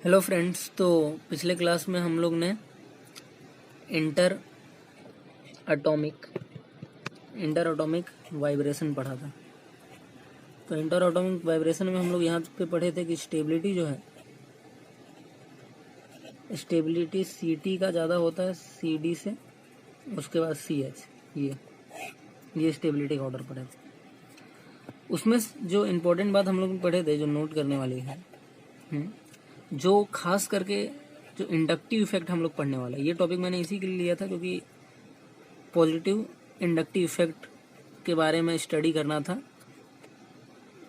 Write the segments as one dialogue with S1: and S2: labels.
S1: Hello friends. तो पिछले class में हम लोग ने इंटर एटॉमिक वाइब्रेशन पढ़ा था। तो इंटर एटॉमिक वाइब्रेशन में हम लोग यहाँ पे पढ़े थे कि स्टेबिलिटी जो है, स्टेबिलिटी Ct का ज़्यादा होता है Cd से, उसके बाद Ch। ये स्टेबिलिटी का ऑर्डर पढ़े थे। उसमें जो इम्पोर्टेंट बात हम लोग पढ़े थे, जो नोट करने वाली है, जो खास करके जो इंडक्टिव इफेक्ट हम लोग पढ़ने वाला है। ये टॉपिक मैंने इसी के लिए लिया था क्योंकि पॉजिटिव इंडक्टिव इफेक्ट के बारे में स्टडी करना था,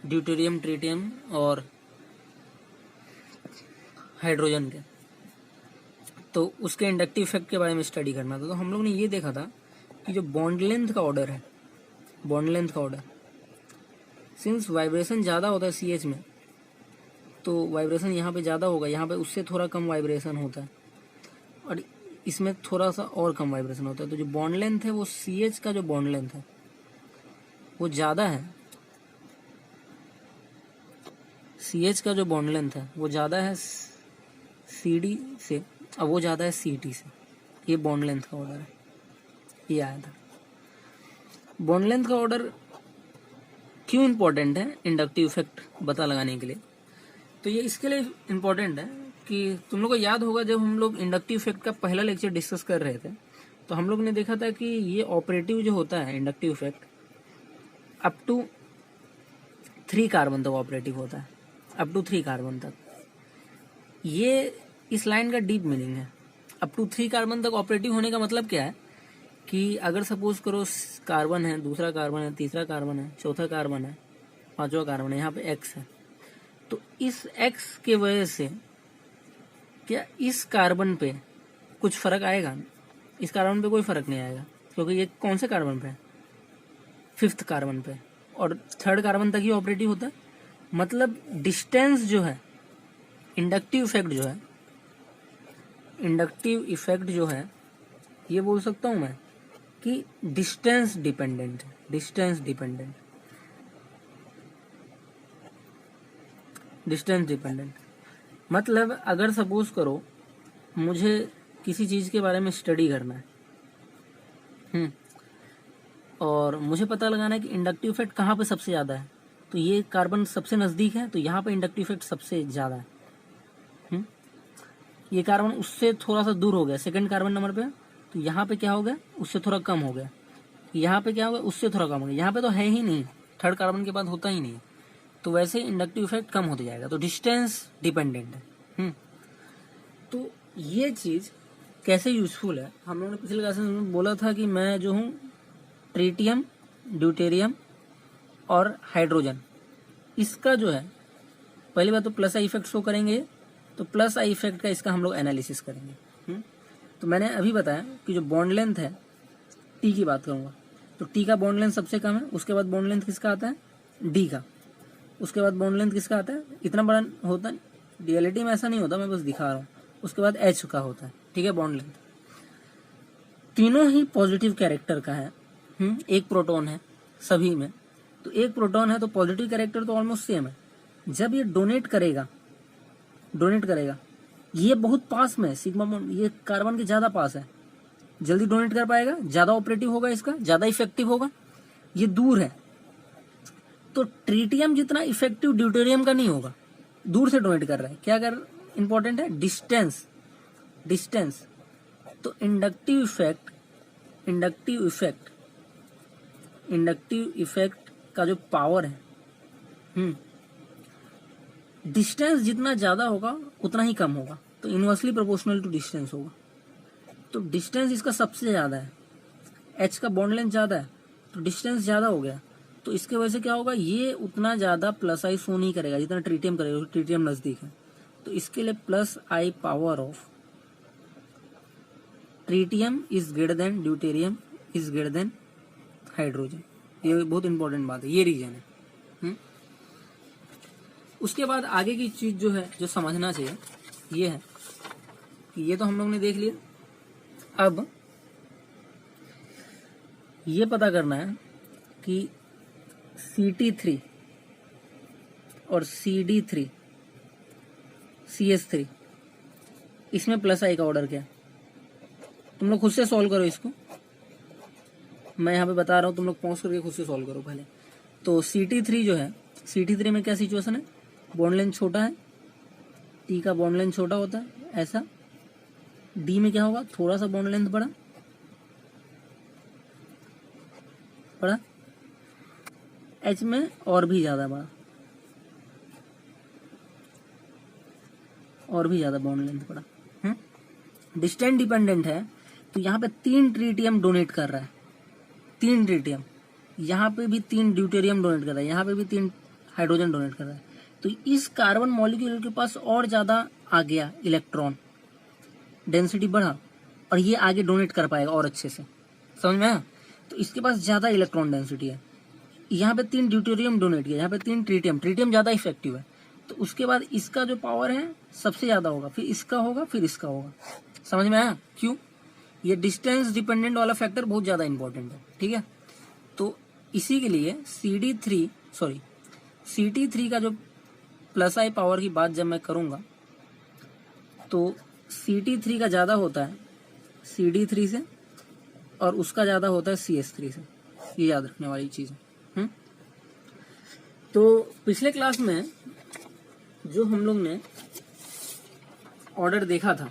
S1: ड्यूटेरियम, ट्रिटियम और हाइड्रोजन के। तो उसके इंडक्टिव इफेक्ट के बारे में स्टडी करना था। तो हम लोग ने ये देखा था कि जो बॉन्ड लेंथ का ऑर्डर है, बॉन्ड लेंथ का ऑर्डर, सिंस वाइब्रेशन ज़्यादा होता है CH में, तो वाइब्रेशन यहाँ पे ज़्यादा होगा, यहाँ पे उससे थोड़ा कम वाइब्रेशन होता है और इसमें थोड़ा सा और कम वाइब्रेशन होता है। तो जो बॉन्ड लेंथ है वो CH का जो बॉन्ड लेंथ है वो ज़्यादा है, CH का जो बॉन्ड लेंथ है वो ज़्यादा है CD से और वो ज़्यादा है CT से। ये बॉन्ड लेंथ का ऑर्डर है, ये आया था। बॉन्ड लेंथ का ऑर्डर क्यों इम्पोर्टेंट है इंडक्टिव इफेक्ट पता लगाने के लिए? तो ये इसके लिए इम्पोर्टेंट है कि तुम लोग को याद होगा जब हम लोग इंडक्टिव इफेक्ट का पहला लेक्चर डिस्कस कर रहे थे तो हम लोग ने देखा था कि ये ऑपरेटिव जो होता है inductive effect up to 3 carbon तक ऑपरेटिव होता है, अप टू 3 कार्बन तक। ये इस लाइन का डीप मीनिंग है। अप टू 3 कार्बन तक ऑपरेटिव होने का मतलब क्या है कि अगर सपोज करो कार्बन है, दूसरा कार्बन है, तीसरा कार्बन है, चौथा कार्बन है, पांचवा कार्बन है, यहाँ पे X है, तो इस X के वजह से क्या इस कार्बन पे कुछ फर्क आएगा? इस कार्बन पे कोई फर्क नहीं आएगा क्योंकि ये कौन से कार्बन पे है? 5th कार्बन पे, और 3rd कार्बन तक ही ऑपरेटिव होता है। मतलब डिस्टेंस जो है, इंडक्टिव इफेक्ट जो है ये बोल सकता हूं मैं कि डिस्टेंस डिपेंडेंट है। डिस्टेंस डिपेंडेंट मतलब अगर सपोज करो मुझे किसी चीज़ के बारे में स्टडी करना है और मुझे पता लगाना है कि इंडक्टिव इफेक्ट कहाँ पे सबसे ज़्यादा है, तो ये कार्बन सबसे नज़दीक है तो यहाँ पे इंडक्टिव इफेक्ट सबसे ज़्यादा है। ये कार्बन उससे थोड़ा सा दूर हो गया, 2nd कार्बन नंबर पे, तो यहाँ पे क्या हो गया? उससे थोड़ा कम हो गया। यहाँ पे क्या हो गया? उससे थोड़ा कम हो गया। यहाँ पे तो है ही नहीं, 3rd कार्बन के बाद होता ही नहीं, तो वैसे इंडक्टिव इफेक्ट कम होते जाएगा। तो डिस्टेंस डिपेंडेंट है। तो ये चीज़ कैसे यूजफुल है, हम लोगों ने पिछले क्लास में बोला था कि मैं जो हूँ ट्रिटियम, ड्यूटेरियम और हाइड्रोजन, इसका जो है पहली बात तो प्लस आई इफेक्ट शो करेंगे, तो प्लस आई इफेक्ट का इसका हम लोग एनालिसिस करेंगे। तो मैंने अभी बताया कि जो बॉन्ड लेंथ है, T की बात करूंगा तो T का बॉन्ड लेंथ सबसे कम है, उसके बाद बॉन्ड लेंथ किसका आता है? D का, उसके बाद बॉन्ड लेंथ किसका आता है? इतना बड़ा होता है, रियलिटी में ऐसा नहीं होता, मैं बस दिखा रहा हूँ। उसके बाद H का होता है, ठीक है, बॉन्ड लेंथ। तीनों ही पॉजिटिव कैरेक्टर का है। एक प्रोटॉन है सभी में, तो एक प्रोटॉन है तो पॉजिटिव कैरेक्टर तो ऑलमोस्ट सेम है। जब ये डोनेट करेगा, ये बहुत पास में सिग्मा बॉन्ड, ये कार्बन के ज्यादा पास है, जल्दी डोनेट कर पाएगा, ज्यादा ऑपरेटिव होगा, इसका ज्यादा इफेक्टिव होगा। ये दूर है तो ट्रिटियम जितना इफेक्टिव ड्यूटेरियम का नहीं होगा, दूर से डोनेट कर रहा है। क्या कर इंपॉर्टेंट है? डिस्टेंस। तो इंडक्टिव इफेक्ट का जो पावर है, डिस्टेंस जितना ज्यादा होगा उतना ही कम होगा, तो इनवर्सली प्रोपोर्शनल टू डिस्टेंस होगा। तो डिस्टेंस इसका सबसे ज्यादा है, H का बॉन्ड लेंथ ज्यादा है तो डिस्टेंस ज्यादा हो गया, तो इसके वजह से क्या होगा? ये उतना ज्यादा प्लस आई शो नहीं करेगा जितना ट्रिटियम करेगा, ट्रिटियम नजदीक है। तो इसके लिए plus I power of tritium is greater than deuterium is greater than hydrogen. ये बहुत इंपॉर्टेंट बात है, ये रीजन है। उसके बाद आगे की चीज जो है, जो समझना चाहिए, ये है कि ये तो हम लोग ने देख लिया। अब ये पता करना है कि Ct3 और CD3 CH3 इसमें प्लस आई का ऑर्डर क्या है, तुम लोग खुद से सॉल्व करो इसको, मैं यहाँ पे बता रहा हूँ, तुम लोग पॉज करके खुद से सॉल्व करो पहले। तो Ct3 जो है, Ct3 में क्या सिचुएशन है, बॉन्ड लेंथ छोटा है, T का बॉन्ड लेंथ छोटा होता है ऐसा, D में क्या होगा, थोड़ा सा बॉन्ड लेंथ बड़ा, H में और भी ज्यादा बड़ा, और भी ज्यादा बॉन्ड लेंथ बड़ा। डिस्टेंस डिपेंडेंट है, तो यहाँ पे 3 ट्रिटियम डोनेट कर रहा है, 3 ट्रिटियम, यहाँ पे भी 3 ड्यूटेरियम डोनेट कर रहा है, यहाँ पे भी 3 हाइड्रोजन डोनेट कर रहा है। तो इस कार्बन मॉलिक्यूल के पास और ज्यादा आ गया इलेक्ट्रॉन, डेंसिटी बढ़ा, और ये आगे डोनेट कर पाएगा और अच्छे से, समझ में आया। तो इसके पास ज्यादा इलेक्ट्रॉन डेंसिटी है, यहाँ पे 3 ड्यूटेरियम डोनेट किया, यहाँ पे 3 ट्रिटियम, ट्रिटियम ज्यादा इफेक्टिव है, तो उसके बाद इसका जो पावर है सबसे ज्यादा होगा, फिर इसका होगा, फिर इसका होगा, समझ में आया। क्यों, ये डिस्टेंस डिपेंडेंट वाला फैक्टर बहुत ज्यादा इंपॉर्टेंट है, ठीक है। तो इसी के लिए Ct3 का जो प्लस आई पावर की बात जब मैं करूंगा, तो Ct3 का ज्यादा होता है CD3 से, और उसका ज्यादा होता है CS3 से, ये याद रखने वाली चीज है। तो पिछले क्लास में जो हम लोग ने ऑर्डर देखा था,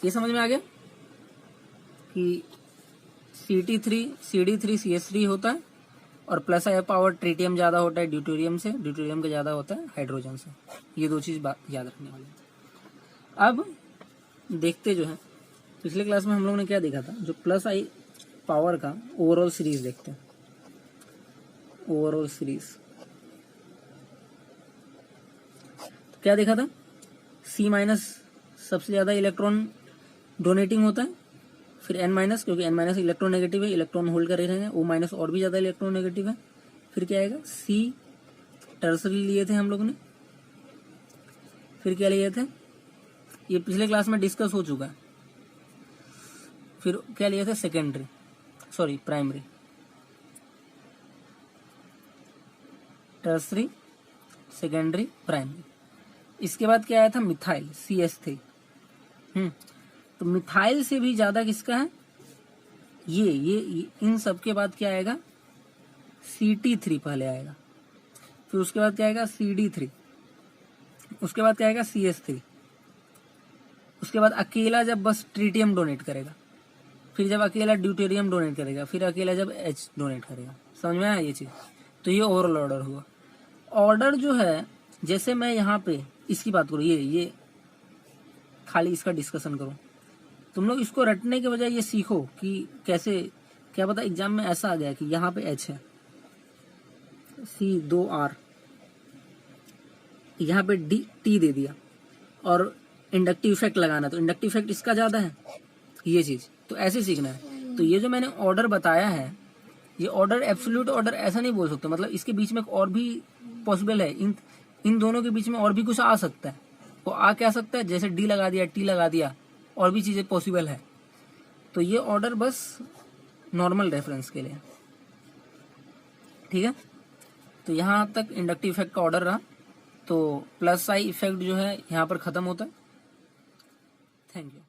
S1: ये समझ में आ गया कि CD3 CS3 होता है, और प्लस आई पावर ट्रिटियम ज्यादा होता है ड्यूटेरियम से, ड्यूटेरियम का ज्यादा होता है हाइड्रोजन से। ये 2 चीज याद रखने वाली है। अब देखते जो है, पिछले क्लास में हम लोग ने क्या देखा था, जो प्लस आई पावर का ओवरऑल सीरीज देखते हैं। ओवरऑल सीरीज तो क्या देखा था, C- सबसे ज्यादा इलेक्ट्रॉन डोनेटिंग होता है, फिर N-, क्योंकि N- इलेक्ट्रॉन नेगेटिव है, इलेक्ट्रॉन होल्ड कर रहे हैं, O- और भी ज्यादा इलेक्ट्रॉन नेगेटिव है। फिर क्या आएगा, C टर्सरी लिए थे हम लोग ने, फिर क्या लिए थे, ये पिछले क्लास में डिस्कस हो चुका है। फिर क्या लिए थे, प्राइमरी, टर्सरी, सेकेंडरी, प्राइमरी। इसके बाद क्या आया था, मिथाइल CS3। तो मिथाइल से भी ज्यादा किसका है, ये इन सब के बाद क्या आएगा, Ct3 पहले आएगा, फिर उसके बाद क्या आएगा, CD3, उसके बाद क्या आएगा, CS3, उसके बाद अकेला जब बस ट्रिटियम डोनेट करेगा, फिर जब अकेला ड्यूटेरियम डोनेट करेगा, फिर अकेला जब H डोनेट करेगा, समझ में आया ये चीज। तो ये ओवरऑल ऑर्डर हुआ। ऑर्डर जो है, जैसे मैं यहाँ पे इसकी बात करूँ, ये खाली इसका डिस्कशन करूँ, तुम लोग इसको रटने के बजाय ये सीखो कि कैसे, क्या पता एग्जाम में ऐसा आ गया कि यहाँ पे H है, C2R, यहाँ पे T दे दिया, और इंडक्टिव इफेक्ट लगाना, तो इंडक्टिव इफेक्ट इसका ज्यादा है, ये चीज तो ऐसे सीखना है। तो ये जो मैंने ऑर्डर बताया है, ये ऑर्डर एब्सोल्यूट ऑर्डर ऐसा नहीं बोल सकते, मतलब इसके बीच में और भी पॉसिबल है, इन दोनों के बीच में और भी कुछ आ सकता है। वो आ क्या सकता है, जैसे D लगा दिया, T लगा दिया, और भी चीजें पॉसिबल है। तो ये ऑर्डर बस नॉर्मल रेफरेंस के लिए, ठीक है। तो यहाँ तक इंडक्टिव इफेक्ट का ऑर्डर रहा। तो प्लस आई इफेक्ट जो है यहाँ पर खत्म होता है। Thank you.